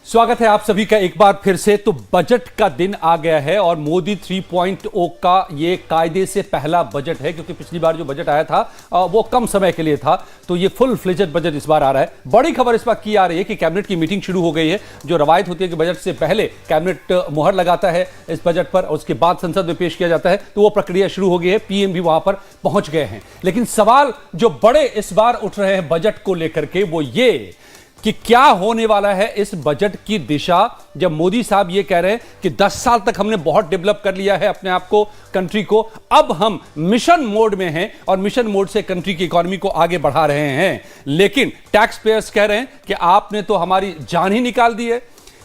स्वागत है आप सभी का एक बार फिर से। तो बजट का दिन आ गया है और मोदी 3.0 का ये कायदे से पहला बजट है, क्योंकि पिछली बार जो बजट आया था वो कम समय के लिए था। तो ये फुल फ्लेजेड बजट इस बार आ रहा है। बड़ी खबर इस बार की आ रही है कि कैबिनेट की मीटिंग शुरू हो गई है। जो रवायत होती है कि बजट से पहले कैबिनेट मुहर लगाता है इस बजट पर और उसके बाद संसद में पेश किया जाता है, तो वो प्रक्रिया शुरू हो गई है। पीएम भी वहां पर पहुंच गए हैं। लेकिन सवाल जो बड़े इस बार उठ रहे हैं बजट को लेकर के वो ये कि क्या होने वाला है इस बजट की दिशा, जब मोदी साहब ये कह रहे हैं कि 10 साल तक हमने बहुत डेवलप कर लिया है अपने आप को, कंट्री को, अब हम मिशन मोड में हैं और मिशन मोड से कंट्री की इकोनॉमी को आगे बढ़ा रहे हैं। लेकिन टैक्स पेयर्स कह रहे हैं कि आपने तो हमारी जान ही निकाल दी है।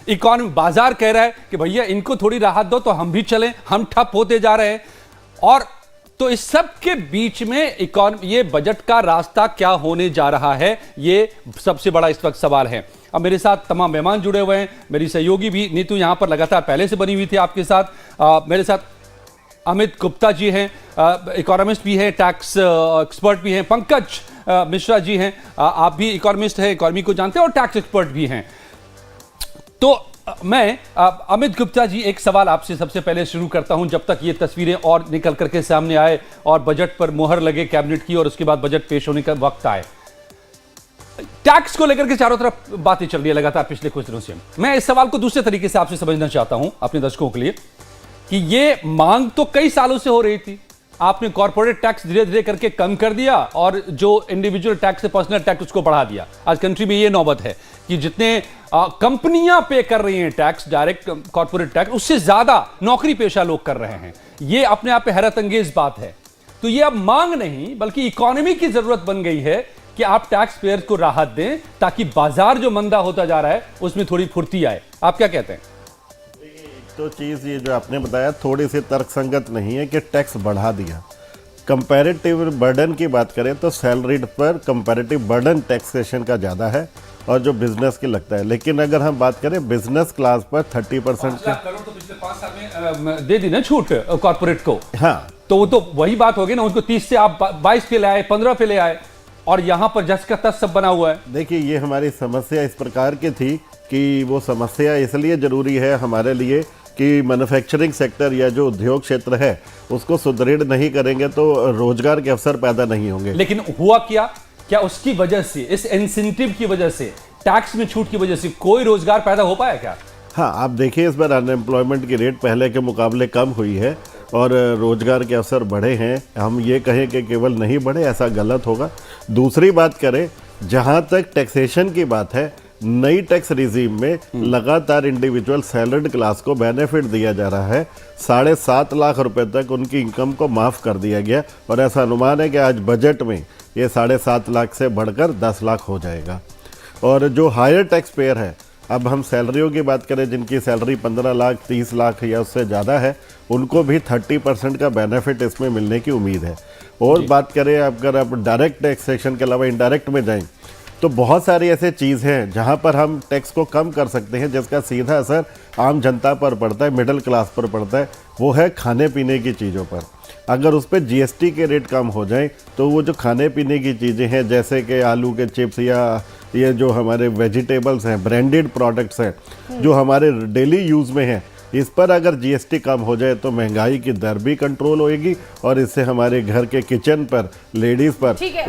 इकोनॉमी बाजार कह रहा है कि भैया इनको थोड़ी राहत दो तो हम भी चलें, हम ठप होते जा रहे हैं। और तो इस सब के बीच में ये बजट का रास्ता क्या होने जा रहा है, ये सबसे बड़ा इस वक्त सवाल है। अब मेरे साथ तमाम मेहमान जुड़े हुए हैं। मेरी सहयोगी भी नीतू यहां पर लगातार पहले से बनी हुई थी आपके साथ। मेरे साथ अमित गुप्ता जी हैं, इकोनॉमिस्ट भी हैं, टैक्स एक्सपर्ट भी हैं। पंकज मिश्रा जी हैं, आप भी इकोनॉमिस्ट हैं, इकोनॉमी को जानते हैं और टैक्स एक्सपर्ट भी हैं। तो मैं अमित गुप्ता जी, एक सवाल आपसे सबसे पहले शुरू करता हूं, जब तक ये तस्वीरें और निकल करके सामने आए और बजट पर मुहर लगे कैबिनेट की और उसके बाद बजट पेश होने का वक्त आए। टैक्स को लेकर के चारों तरफ बातें चल रही है लगातार पिछले कुछ दिनों से। मैं इस सवाल को दूसरे तरीके से आपसे समझना चाहता हूं अपने दर्शकों के लिए कि ये मांग तो कई सालों से हो रही थी। आपने कॉर्पोरेट टैक्स धीरे धीरे करके कम कर दिया और जो इंडिविजुअल टैक्स है, पर्सनल टैक्स, उसको बढ़ा दिया। आज कंट्री में ये नौबत है कि जितने कंपनियां पे कर रही हैं टैक्स, डायरेक्ट कॉर्पोरेट टैक्स, उससे ज्यादा नौकरी पेशा लोग कर रहे हैं। ये अपने आप पे हैरत अंगेज बात है। तो ये अब मांग नहीं बल्कि इकोनॉमी की जरूरत बन गई है कि आप टैक्स पेयर को राहत दें ताकि बाजार जो मंदा होता जा रहा है उसमें थोड़ी फुर्ती आए। आप क्या कहते हैं? तो चीज़ ये जो आपने बताया थोड़ी सी तर्कसंगत नहीं है कि टैक्स बढ़ा दिया। कंपैरेटिव बर्डन की बात करें तो सैलरीड पर कंपैरेटिव बर्डन टैक्सेशन का ज़्यादा है और जो बिजनेस की लगता है। लेकिन अगर हम बात करें बिजनेस क्लास पर 30% तो पिछले 5 साल में दे दी ना छूट कॉर्पोरेट को। हाँ, तो वो तो वही बात होगी ना, उसको 30 से आप 22 पे ले आए, 15 पे ले आए और यहां पर जस का तस सब बना हुआ है। देखिए ये हमारी समस्या इस प्रकार की थी कि वो समस्या इसलिए ज़रूरी है हमारे लिए कि मैन्युफैक्चरिंग सेक्टर या जो उद्योग क्षेत्र है उसको सुदृढ़ नहीं करेंगे तो रोजगार के अवसर पैदा नहीं होंगे। लेकिन हुआ क्या उसकी वजह से, इस इंसेंटिव की वजह से, टैक्स में छूट की वजह से कोई रोजगार पैदा हो पाया क्या? हाँ, आप देखिए इस बार अनएम्प्लॉयमेंट की रेट पहले के मुकाबले कम हुई है और रोजगार के अवसर बढ़े हैं। हम ये कहें कि केवल नहीं बढ़े, ऐसा गलत होगा। दूसरी बात करें, जहाँ तक टैक्सेशन की बात है, नई टैक्स रिजीम में लगातार इंडिविजुअल सैलरीड क्लास को बेनिफिट दिया जा रहा है। 7.5 लाख रुपए तक उनकी इनकम को माफ़ कर दिया गया और ऐसा अनुमान है कि आज बजट में ये 7.5 लाख से बढ़कर 10 लाख हो जाएगा। और जो हायर टैक्स पेयर है, अब हम सैलरियों की बात करें जिनकी सैलरी 15 लाख 30 लाख या उससे ज़्यादा है, उनको भी 30% का बेनिफिट इसमें मिलने की उम्मीद है। और बात करें अगर आप डायरेक्ट टैक्सेशन के अलावा इनडायरेक्ट में जाएं तो बहुत सारी ऐसे चीज़ हैं जहां पर हम टैक्स को कम कर सकते हैं जिसका सीधा असर आम जनता पर पड़ता है, मिडिल क्लास पर पड़ता है। वो है खाने पीने की चीज़ों पर। अगर उस पर जीएसटी के रेट कम हो जाएं तो वो जो खाने पीने की चीज़ें हैं जैसे कि आलू के चिप्स या ये जो हमारे वेजिटेबल्स हैं, ब्रांडेड प्रोडक्ट्स हैं जो हमारे डेली यूज़ में हैं, इस पर अगर जीएसटी कम हो जाए तो महंगाई की दर भी कंट्रोल होएगी और इससे हमारे घर के किचन पर, लेडीज पर। ठीक है,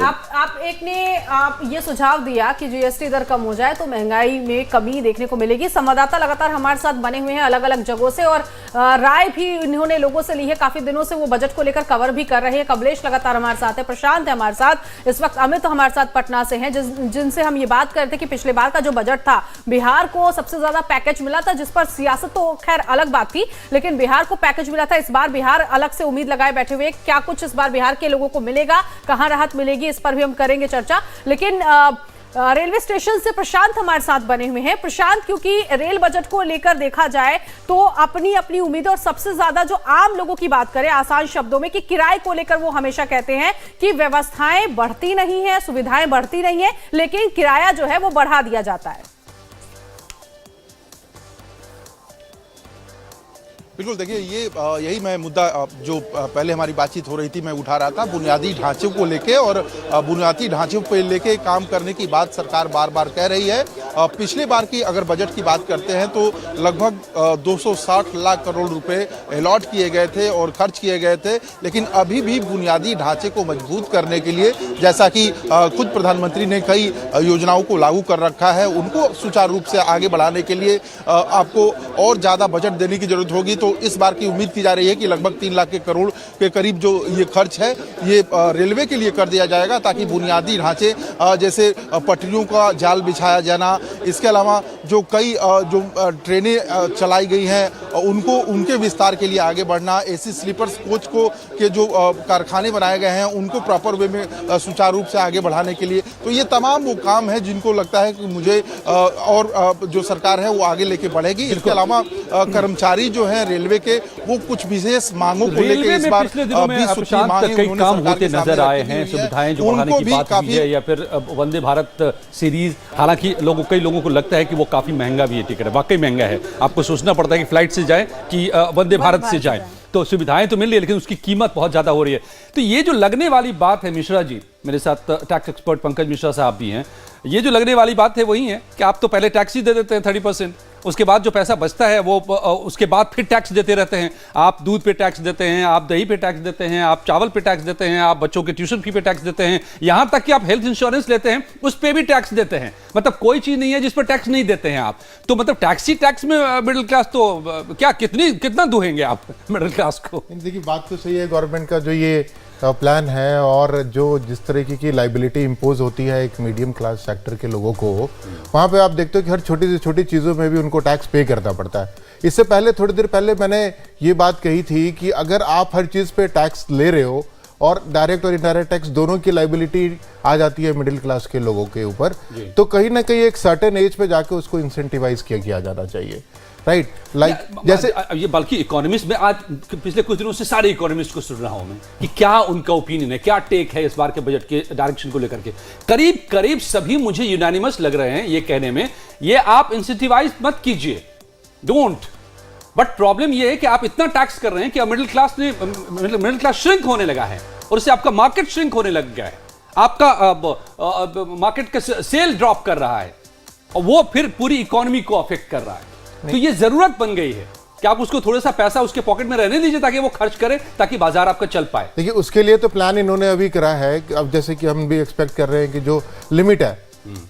आप ये सुझाव दिया कि जीएसटी दर कम हो जाए तो महंगाई में कमी देखने को मिलेगी। संवाददाता लगातार हमारे साथ बने हुए हैं अलग अलग जगहों से और राय भी इन्होंने लोगों से ली है। काफी दिनों से वो बजट को लेकर कवर भी कर रहे हैं। कमलेश लगातार हमारे साथ है, प्रशांत है हमारे साथ, इस वक्त अमित हमारे साथ पटना से हैं, जिनसे हम ये बात करते कि पिछले बार का जो बजट था, बिहार को सबसे ज्यादा पैकेज मिला था, जिस पर सियासत तो खैर अलग बात थी, लेकिन बिहार को पैकेज मिला था। इस बार बिहार अलग से उम्मीद लगाए बैठे हुए, क्या कुछ इस बार बिहार के लोगों को मिलेगा, कहां राहत मिलेगी, इस पर भी हम करेंगे चर्चा। लेकिन रेलवे स्टेशन से प्रशांत हमारे साथ बने हुए हैं। प्रशांत, क्योंकि रेल बजट को लेकर देखा जाए तो अपनी अपनी उम्मीद और सबसे ज्यादा जो आम लोगों की बात करें आसान शब्दों में कि किराए को लेकर वो हमेशा कहते हैं कि व्यवस्थाएं बढ़ती नहीं है, सुविधाएं बढ़ती नहीं है, लेकिन किराया जो है वो बढ़ा दिया जाता है। बिल्कुल, देखिए यही मैं मुद्दा जो पहले हमारी बातचीत हो रही थी मैं उठा रहा था, बुनियादी ढांचे को लेके और बुनियादी ढांचे पे लेके काम करने की बात सरकार बार बार कह रही है। पिछले बार की अगर बजट की बात करते हैं तो लगभग 260 लाख करोड़ रुपए अलॉट किए गए थे और खर्च किए गए थे, लेकिन अभी भी बुनियादी ढांचे को मजबूत करने के लिए, जैसा कि खुद प्रधानमंत्री ने कई योजनाओं को लागू कर रखा है, उनको सुचारू रूप से आगे बढ़ाने के लिए आपको और ज़्यादा बजट देने की जरूरत होगी। तो इस बार की उम्मीद की जा रही है कि लगभग 3 लाख करोड़ के करीब जो ये खर्च है ये रेलवे के लिए कर दिया जाएगा, ताकि बुनियादी ढांचे जैसे पटरियों का जाल बिछाया जाना, इसके अलावा जो कई जो ट्रेनें चलाई गई हैं उनको उनके विस्तार के लिए आगे बढ़ना, एसी स्लीपर्स कोच को के जो कारखाने बनाए गए हैं उनको प्रॉपर वे में सुचारू रूप से आगे बढ़ाने के लिए, तो ये तमाम वो काम है जिनको लगता है कि मुझे और जो सरकार है वो आगे लेके बढ़ेगी। इसके अलावा कर्मचारी जो है रेलवे के वो कुछ विशेष मांगों को लेकर इस बार पिछले दिनों में कई काम होते नजर आए हैं, सुविधाएं जो बढ़ाने की बात हुई है या फिर वंदे भारत सीरीज, हालांकि कई लोगों को लगता है कि वो काफी महंगा भी है टिकट, वाकई महंगा है, आपको सोचना पड़ता है कि फ्लाइट से जाए कि वंदे भारत से जाए, तो सुविधाएं तो मिल रही है लेकिन उसकी कीमत बहुत ज्यादा हो रही है। तो ये जो लगने वाली बात है, मिश्रा जी मेरे साथ टैक्स एक्सपर्ट पंकज मिश्रा साहब भी हैं, ये जो लगने वाली बात है वही है कि आप तो पहले टैक्स ही दे देते हैं 30%, उसके बाद जो पैसा बचता है वो उसके बाद फिर टैक्स देते रहते हैं। आप दूध पे टैक्स देते हैं, आप दही पे टैक्स देते हैं, आप चावल पे टैक्स देते हैं, आप बच्चों के ट्यूशन फी पे टैक्स देते हैं, यहां तक कि आप हेल्थ इंश्योरेंस लेते हैं उस पे भी टैक्स देते हैं। मतलब कोई चीज नहीं है जिस पर टैक्स नहीं देते हैं आप। तो मतलब टैक्स ही टैक्स में मिडिल क्लास तो क्या कितना दुहेंगे आप मिडिल क्लास को? देखिए बात तो सही है, गवर्नमेंट का जो ये प्लान है और जो जिस तरीके की लाइबिलिटी इंपोज होती है एक मीडियम क्लास सेक्टर के लोगों को, वहाँ पे आप देखते हो कि हर छोटी से छोटी चीज़ों में भी उनको टैक्स पे करना पड़ता है। इससे पहले थोड़ी देर पहले मैंने ये बात कही थी कि अगर आप हर चीज़ पे टैक्स ले रहे हो और डायरेक्ट और इनडायरेक्ट टैक्स दोनों की लाइबिलिटी आ जाती है मिडिल क्लास के लोगों के ऊपर, तो कहीं ना कहीं एक सर्टेन एज पे जाके उसको इंसेंटिवाइज किया जाना चाहिए, राइट? लाइक जैसे ये बल्कि इकोनॉमिस्ट में आज पिछले कुछ दिनों से सारे इकोनॉमिस्ट को सुन रहा हूं मैं कि क्या उनका ओपिनियन है, क्या टेक है इस बार के बजट के डायरेक्शन को लेकर के। करीब करीब सभी मुझे यूनानिमस लग रहे हैं ये कहने में, ये आप इंसेंटिवाइज मत कीजिए, डोंट, बट प्रॉब्लम ये है कि आप इतना टैक्स कर रहे हैं कि मिडिल क्लास श्रिंक होने लगा है और उससे आपका मार्केट श्रिंक होने लग गया है, आपका मार्केट का सेल ड्रॉप कर रहा है और वो फिर पूरी इकोनॉमी को अफेक्ट कर रहा है। तो ये जरूरत बन गई है कि आप उसको थोड़ा सा पैसा उसके पॉकेट में रहने दीजिए ताकि वो खर्च करे, ताकि बाजार आपका चल पाए। देखिए उसके लिए तो प्लान इन्होंने अभी करा है, अब जैसे कि हम भी एक्सपेक्ट कर रहे हैं कि जो लिमिट है,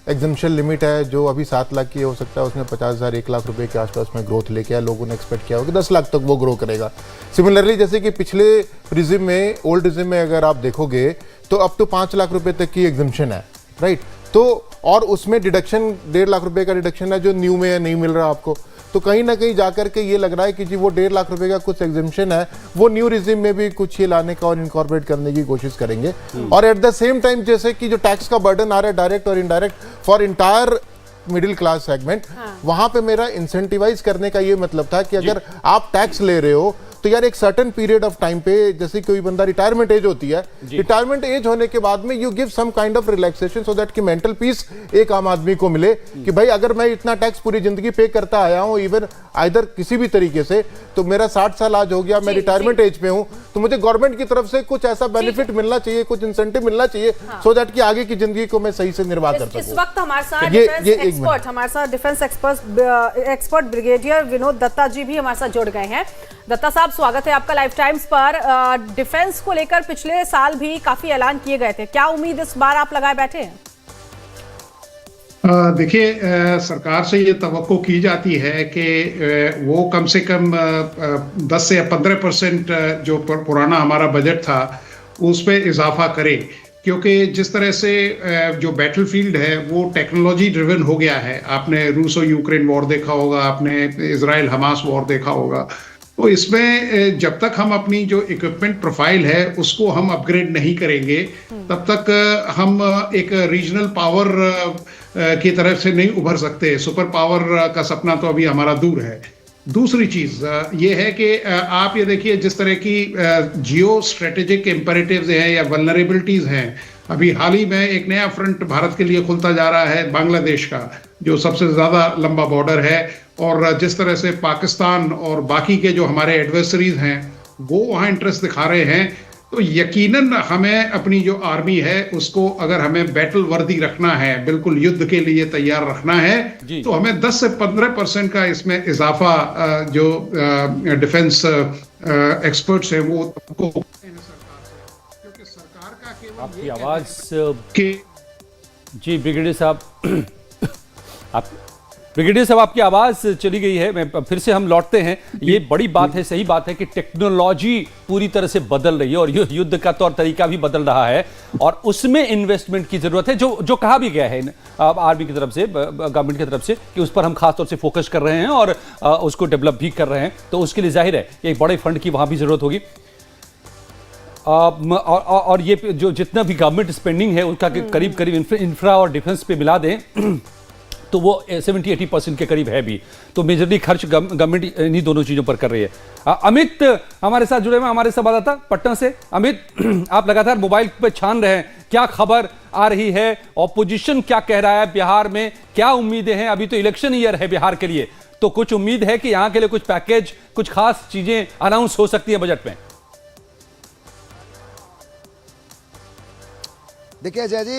एग्जम्पशन लिमिट है जो अभी 7 लाख की हो सकता है, उसने 50,000 1 लाख रुपए के आसपास में ग्रोथ लेके आया, लोगों ने एक्सपेक्ट किया होगा 10 लाख तक वो ग्रो करेगा। सिमिलरली जैसे कि पिछले रिजिम में, ओल्ड रिजिम में अगर आप देखोगे तो अब तो 5 लाख रुपए तक की एग्जम्पशन है, राइट? तो और उसमें डिडक्शन 1.5 लाख रुपए का डिडक्शन है जो न्यू में नहीं मिल रहा आपको, तो कहीं ना कहीं जाकर के ये लग रहा है कि जी वो 1.5 लाख रुपए का कुछ एग्जम्पशन है वो न्यू रिजिम में भी कुछ ये लाने का और इनकॉर्पोरेट करने की कोशिश करेंगे। और एट द सेम टाइम जैसे कि जो टैक्स का बर्डन आ रहा है डायरेक्ट और indirect for entire middle class segment, वहां पे मेरा इंसेंटिवाइज करने का ये मतलब था कि अगर आप टैक्स ले रहे हो तो यार एक सर्टेन पीरियड ऑफ टाइम पे, जैसे कोई बंदा रिटायरमेंट एज होती है, रिटायरमेंट एज होने के बाद में you give some kind of relaxation so that कि मेंटल पीस एक आम आदमी को मिले कि भाई अगर मैं इतना टैक्स पूरी जिंदगी पे करता आया हूं इवन आइदर किसी भी तरीके से, तो मेरा 60 साल आज हो गया, मैं रिटायरमेंट एज पे हूं, तो मुझे गवर्नमेंट की तरफ से कुछ ऐसा बेनिफिट मिलना चाहिए, कुछ इंसेंटिव मिलना चाहिए सो दैट कि आगे की जिंदगी को मैं सही से निर्वाह कर सकूं। इस वक्त हमारे साथ defence expert brigadier Vinod Datta ji भी हमारे साथ जुड़ गए हैं। दत्ता साहब स्वागत है आपका लाइव टाइम्स पर। डिफेंस को लेकर पिछले साल भी काफी ऐलान किए गए थे, क्या उम्मीद इस बार आप लगाए बैठे हैं? देखिए सरकार से ये तवक्को की जाती है कि वो कम से कम 10 से 15% जो पुराना हमारा बजट था उस पर इजाफा करे, क्योंकि जिस तरह से जो बैटलफील्ड है वो टेक्नोलॉजी ड्रिवन हो गया है। आपने रूस और यूक्रेन वॉर देखा होगा, आपने इजराइल हमास वॉर देखा होगा, तो इसमें जब तक हम अपनी जो इक्विपमेंट प्रोफाइल है उसको हम अपग्रेड नहीं करेंगे तब तक हम एक रीजनल पावर की तरफ से नहीं उभर सकते। सुपर पावर का सपना तो अभी हमारा दूर है। दूसरी चीज ये है कि आप ये देखिए जिस तरह की जियो स्ट्रेटेजिक इम्पेरेटिव्स हैं या वल्नरेबिलिटीज हैं, अभी हाल ही में एक नया फ्रंट भारत के लिए खुलता जा रहा है बांग्लादेश का, जो सबसे ज्यादा लंबा बॉर्डर है, और जिस तरह से पाकिस्तान और बाकी के जो हमारे एडवर्सरीज हैं वो वहाँ इंटरेस्ट दिखा रहे हैं, तो यकीनन हमें अपनी जो आर्मी है उसको अगर हमें बैटल वर्दी रखना है, बिल्कुल युद्ध के लिए तैयार रखना है, तो हमें 10 से 15% का इसमें इजाफा जो डिफेंस एक्सपर्ट्स हैं वो को, क्योंकि सरकार का केवल आपकी आवाज के जी ब्रिगेडियर साहब ब्रिगेडियर साहब आपकी आवाज चली गई है। मैं फिर से हम लौटते हैं। ये बड़ी बात है, सही बात है कि टेक्नोलॉजी पूरी तरह से बदल रही है और युद्ध का तौर तरीका भी बदल रहा है और उसमें इन्वेस्टमेंट की जरूरत है, जो कहा भी गया है आर्मी की तरफ से, गवर्नमेंट की तरफ से, कि उस पर हम खास तौर से फोकस कर रहे हैं और उसको डेवलप भी कर रहे हैं। तो उसके लिए जाहिर है एक बड़े फंड की वहां भी जरूरत होगी। और ये जो जितना भी गवर्नमेंट स्पेंडिंग है उसका करीब करीब इंफ्रा और डिफेंस पे मिला दें तो वो 70-80% के करीब है भी। तो मेजरली खर्च गवर्नमेंट इन्हीं दोनों चीजों पर कर रही है। अमित हमारे साथ जुड़े हुए, हमारे संवाददाता पटना से। अमित, आप लगातार मोबाइल पे छान रहे हैं, क्या खबर आ रही है? ऑपोजिशन क्या कह रहा है? बिहार में क्या उम्मीदें हैं? अभी तो इलेक्शन ईयर है बिहार के लिए, तो कुछ उम्मीद है कि यहाँ के लिए कुछ पैकेज, कुछ खास चीजें अनाउंस हो सकती है बजट में? देखिए अजय जी,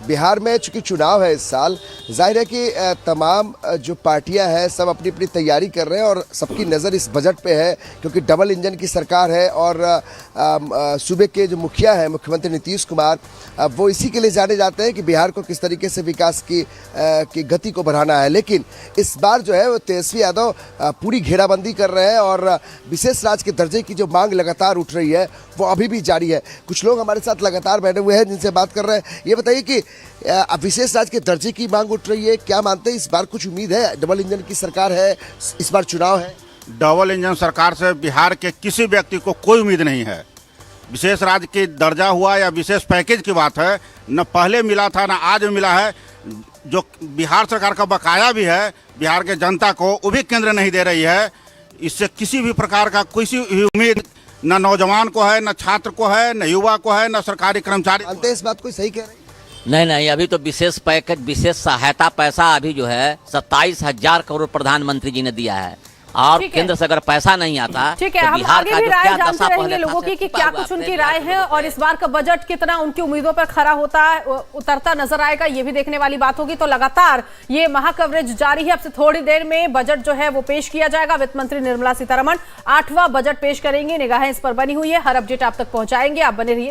बिहार में चूंकि चुनाव है इस साल, जाहिर है कि तमाम जो पार्टियां हैं सब अपनी अपनी तैयारी कर रहे हैं और सबकी नज़र इस बजट पे है, क्योंकि डबल इंजन की सरकार है और सूबे के जो मुखिया हैं मुख्यमंत्री नीतीश कुमार, वो इसी के लिए जाने जाते हैं कि बिहार को किस तरीके से विकास की गति को बढ़ाना है। लेकिन इस बार जो है वो तेजस्वी यादव पूरी घेराबंदी कर रहे हैं और विशेष राज्य के दर्जे की जो मांग लगातार उठ रही है वो अभी भी जारी है। कुछ लोग हमारे साथ लगातार बैठे हुए हैं जिनसे बात कर रहे हैं। ये बताइए कि विशेष राज्य के दर्जे की मांग उठ रही है, क्या मानते हैं इस बार कुछ उम्मीद है? डबल इंजन की सरकार है, इस बार चुनाव है। डबल इंजन सरकार से बिहार के किसी व्यक्ति को कोई उम्मीद नहीं है। विशेष राज्य की दर्जा हुआ या विशेष पैकेज की बात है, न पहले मिला था न आज मिला है। जो बिहार सरकार का बकाया भी है बिहार के जनता को, वो भी केंद्र नहीं दे रही है। इससे किसी भी प्रकार का किसी उम्मीद न नौजवान को है, न छात्र को है, न युवा को है, न सरकारी कर्मचारी। मानते हैं इस बात को सही कह रहे हैं? नहीं, अभी तो विशेष पैकेज, विशेष सहायता पैसा अभी जो है 27,000 करोड़ प्रधानमंत्री जी ने दिया है और केंद्र से अगर पैसा नहीं आता, ठीक है, तो हम बिहार आगे का भी जो राय क्या जानते दशा रहेंगे पहले लोगों था, की कि सिर्फ क्या हुआ कुछ उनकी थे। राय है और इस बार का बजट कितना उनकी उम्मीदों पर खरा होता है, उतरता नजर आएगा, ये भी देखने वाली बात होगी। तो लगातार ये महा कवरेज जारी है। अब से थोड़ी देर में बजट जो है वो पेश किया जाएगा। वित्त मंत्री निर्मला सीतारमण 8वां बजट पेश करेंगे। निगाहें इस पर बनी हुई है, हर अपडेट आप तक पहुंचाएंगे। आप बने रहिए।